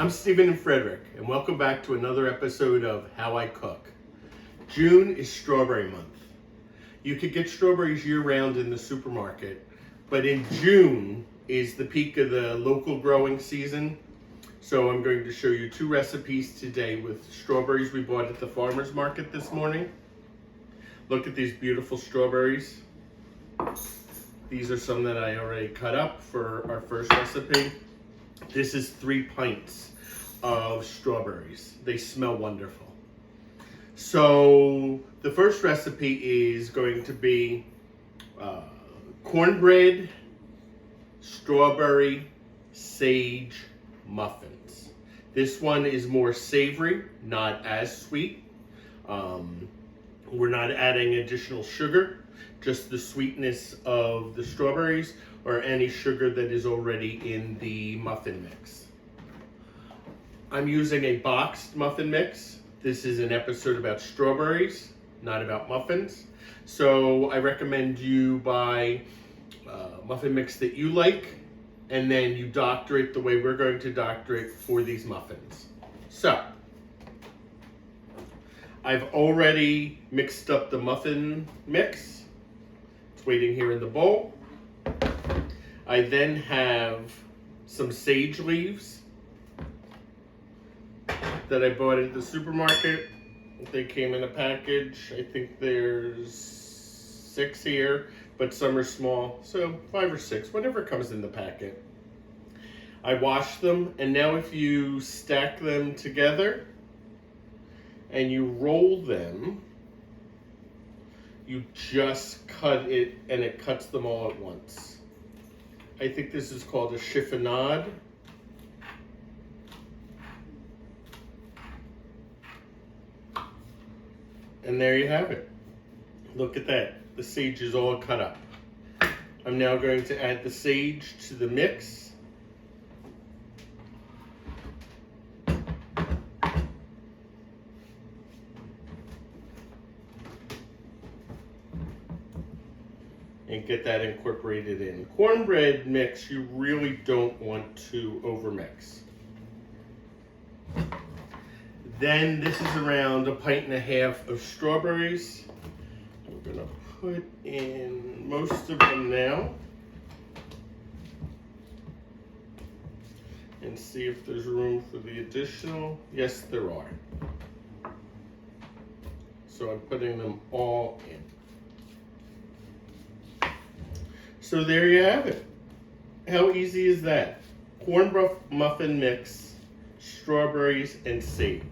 I'm Stephen and Frederick, and welcome back to another episode of How I Cook. June is strawberry month. You could get strawberries year-round in the supermarket, but in June is the peak of the local growing season. So I'm going to show you two recipes today with strawberries we bought at the farmer's market this morning. Look at these beautiful strawberries. These are some that I already cut up for our first recipe. This is 3 pints of strawberries. They smell wonderful. So the first recipe is going to be cornbread, strawberry, sage muffins. This one is more savory, not as sweet. We're not adding additional sugar, just the sweetness of the strawberries or any sugar that is already in the muffin mix. I'm using a boxed muffin mix. This is an episode about strawberries, not about muffins. So I recommend you buy a muffin mix that you like, and then you doctor it the way we're going to doctor it for these muffins. So, I've already mixed up the muffin mix. It's waiting here in the bowl. I then have some sage leaves that I bought at the supermarket. They came in a package. I think there's 6 here, but some are small, so 5 or 6, whatever comes in the packet. I washed them, and now if you stack them together and you roll them, you just cut it and it cuts them all at once. I think this is called a chiffonade. And there you have it. Look at that. The sage is all cut up. I'm now going to add the sage to the mix. And get that incorporated in. Cornbread mix, you really don't want to overmix. Then this is around 1.5 pints of strawberries. We're gonna put in most of them now. And see if there's room for the additional. Yes, there are. So I'm putting them all in. So there you have it. How easy is that? Cornbread muffin mix, strawberries, and sage.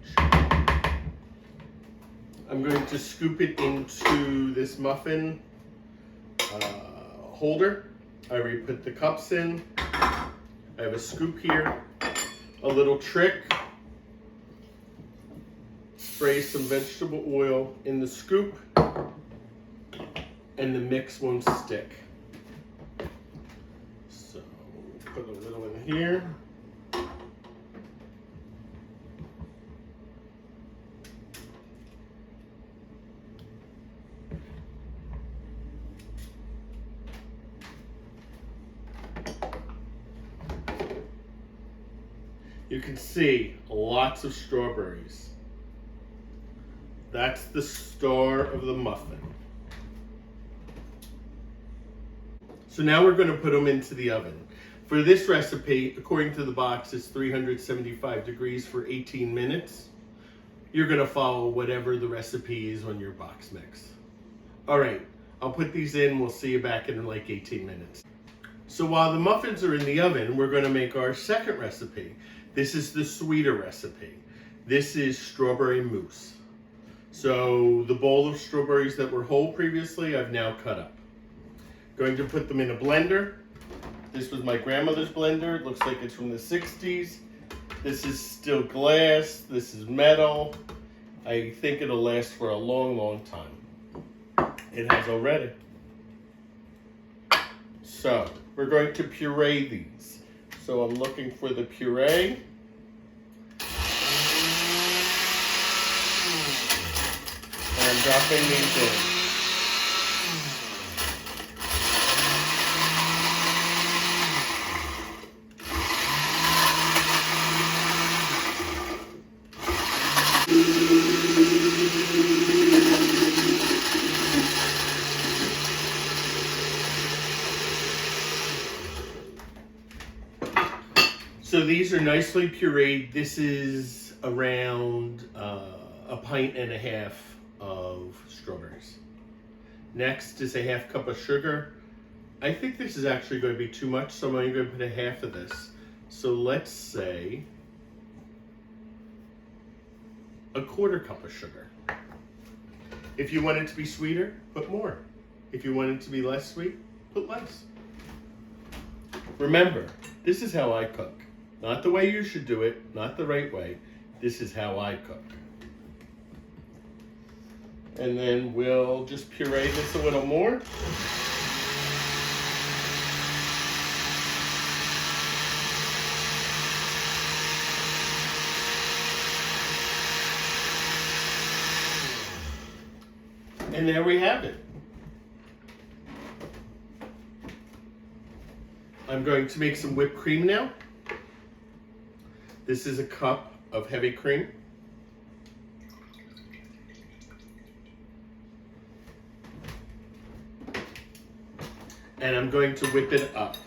I'm going to scoop it into this muffin holder. I already put the cups in. I have a scoop here. A little trick. Spray some vegetable oil in the scoop and the mix won't stick. Put a little in here. You can see lots of strawberries. That's the star of the muffin. So now we're going to put them into the oven. For this recipe, according to the box, it's 375 degrees for 18 minutes. You're gonna follow whatever the recipe is on your box mix. All right, I'll put these in. We'll see you back in like 18 minutes. So while the muffins are in the oven, we're gonna make our second recipe. This is the sweeter recipe. This is strawberry mousse. So the bowl of strawberries that were whole previously, I've now cut up. Going to put them in a blender. This was my grandmother's blender. It looks like it's from the 60s. This is still glass. This is metal. I think it'll last for a long, long time. It has already. So we're going to puree these. So I'm looking for the puree. And I'm dropping these in. So these are nicely pureed. This is around a pint and a half of strawberries. Next is a half cup of sugar. I think this is actually going to be too much, so I'm only going to put a half of this. So let's say a quarter cup of sugar. If you want it to be sweeter, put more. If you want it to be less sweet, put less. Remember, this is how I cook. Not the way you should do it, not the right way. This is how I cook. And then we'll just puree this a little more. And there we have it. I'm going to make some whipped cream now. This is a cup of heavy cream. And I'm going to whip it up.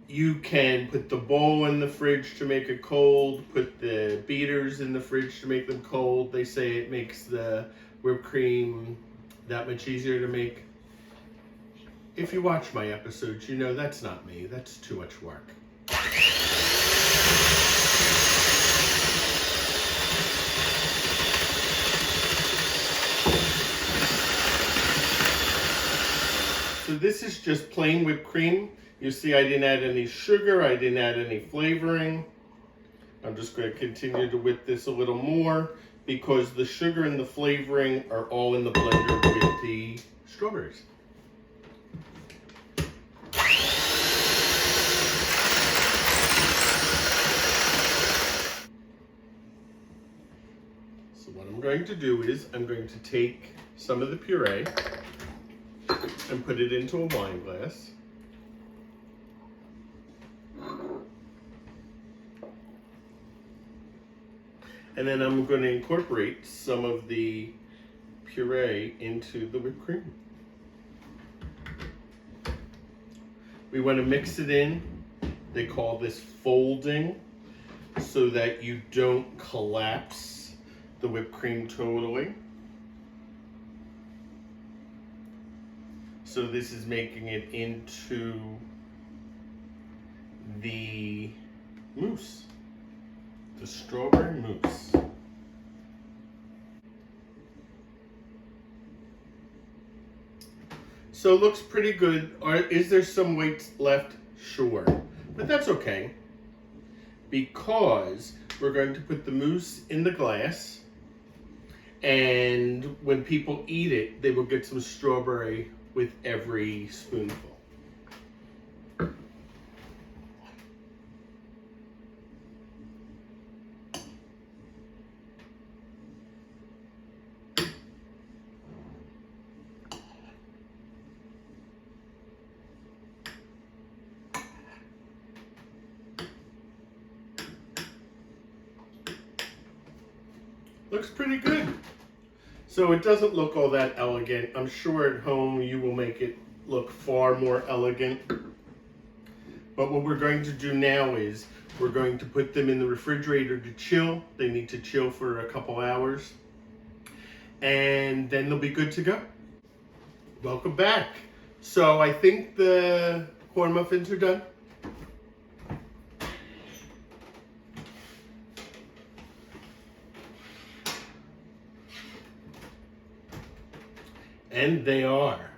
You can put the bowl in the fridge to make it cold, put the beaters in the fridge to make them cold. They say it makes the whipped cream that much easier to make. If you watch my episodes, you know that's not me. That's too much work. So this is just plain whipped cream. You see I didn't add any sugar, I didn't add any flavoring. I'm just going to continue to whip this a little more because the sugar and the flavoring are all in the blender with the strawberries. So what I'm going to do is I'm going to take some of the puree and put it into a wine glass. And then I'm going to incorporate some of the puree into the whipped cream. We want to mix it in. They call this folding so that you don't collapse the whipped cream totally. So this is making it into the mousse. The strawberry mousse. So it looks pretty good. Is there some weight left? Sure. But that's okay. Because we're going to put the mousse in the glass. And when people eat it, they will get some strawberry with every spoonful. Looks pretty good. So it doesn't look all that elegant. I'm sure at home you will make it look far more elegant. But what we're going to do now is we're going to put them in the refrigerator to chill. They need to chill for a couple hours. And then they'll be good to go. Welcome back. So I think the corn muffins are done. And they are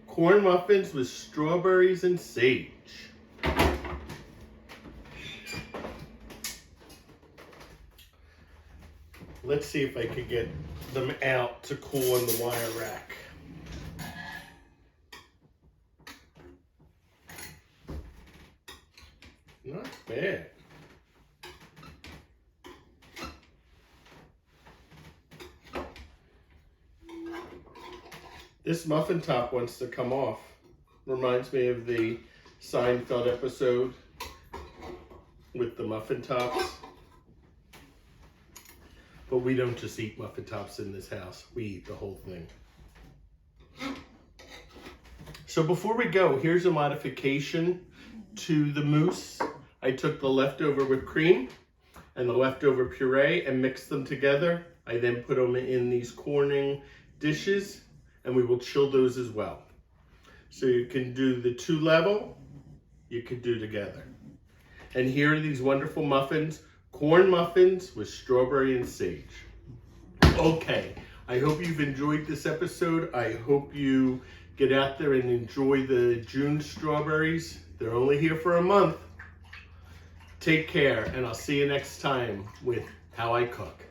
corn muffins with strawberries and sage. Let's see if I could get them out to cool on the wire rack. Not bad. This muffin top wants to come off. Reminds me of the Seinfeld episode with the muffin tops. But we don't just eat muffin tops in this house. We eat the whole thing. So before we go, here's a modification to the mousse, I took the leftover whipped cream and the leftover puree and mixed them together. I then put them in these corning dishes, and we will chill those as well. So you can do the 2-level, you could do together. And here are these wonderful muffins, corn muffins with strawberry and sage. Okay, I hope you've enjoyed this episode. I hope you get out there and enjoy the June strawberries. They're only here for a month. Take care, and I'll see you next time with How I Cook.